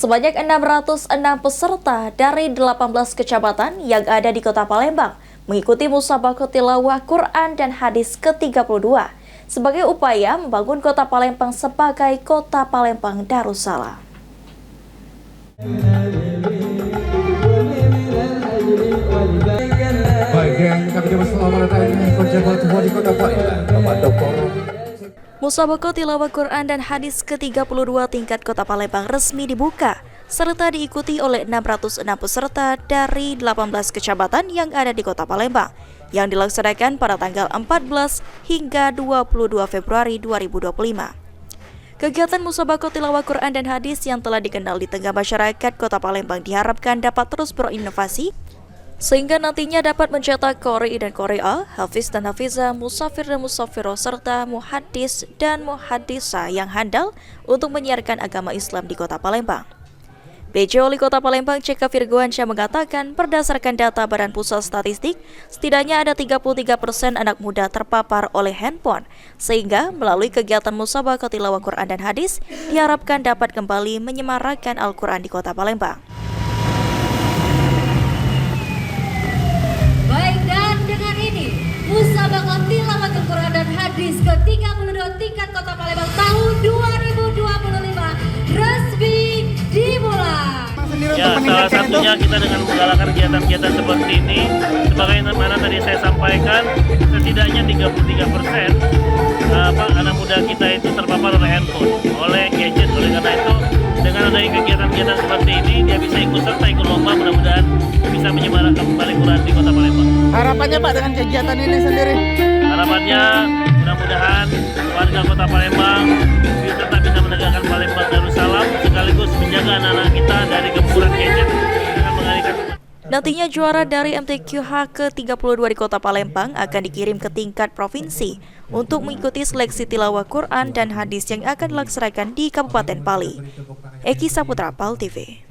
Sebanyak 606 peserta dari 18 kecamatan yang ada di Kota Palembang mengikuti musabaqah tilawah Quran dan hadis ke-32 sebagai upaya membangun Kota Palembang sebagai Kota Palembang Darussalam. Musabaqah tilawah Quran dan hadis ke-32 tingkat Kota Palembang resmi dibuka, serta diikuti oleh 606 peserta dari 18 kecamatan yang ada di Kota Palembang, yang dilaksanakan pada tanggal 14 hingga 22 Februari 2025. Kegiatan musabaqah tilawah Quran dan hadis yang telah dikenal di tengah masyarakat Kota Palembang diharapkan dapat terus berinovasi, sehingga nantinya dapat mencetak qori dan qori'ah, hafiz dan hafizah, musafir dan musafiroh, serta muhaddis dan muhaddisah yang handal untuk menyiarkan agama Islam di Kota Palembang. PJ Wali Kota Palembang C.K. Virgoansyah mengatakan berdasarkan data Badan Pusat Statistik, setidaknya ada 33% anak muda terpapar oleh handphone, sehingga melalui kegiatan musabaqah tilawah Quran dan hadis diharapkan dapat kembali menyemarakan Al-Quran di Kota Palembang. Baik, dan dengan ini musabaqah tilawah Quran dan hadis ke-32 tingkat Kota Palembang tahun 2025 resmi dimulai. Ya, salah satunya kita dengan menggalakkan kegiatan-kegiatan seperti ini, sebagaimana tadi saya sampaikan, setidaknya 33% anak muda kita itu terpapar oleh handphone, oleh gadget. Oleh karena itu, dengan adanya kegiatan-kegiatan seperti ini, dia bisa ikut serta ikut lomba, mudah-mudahan bisa menyemarakan kembali Quran di Kota Palembang. Harapannya Pak dengan kegiatan ini sendiri? Harapannya mudah-mudahan warga Kota Palembang bisa menegakkan Palembang Darussalam, sekaligus menjaga anak-anak kita dari gempuran gadget dengan mengalihkan. Nantinya juara dari MTQH ke-32 di Kota Palembang akan dikirim ke tingkat provinsi untuk mengikuti seleksi tilawah Quran dan hadis yang akan dilaksanakan di Kabupaten Pali. Eki Saputra, PAL TV.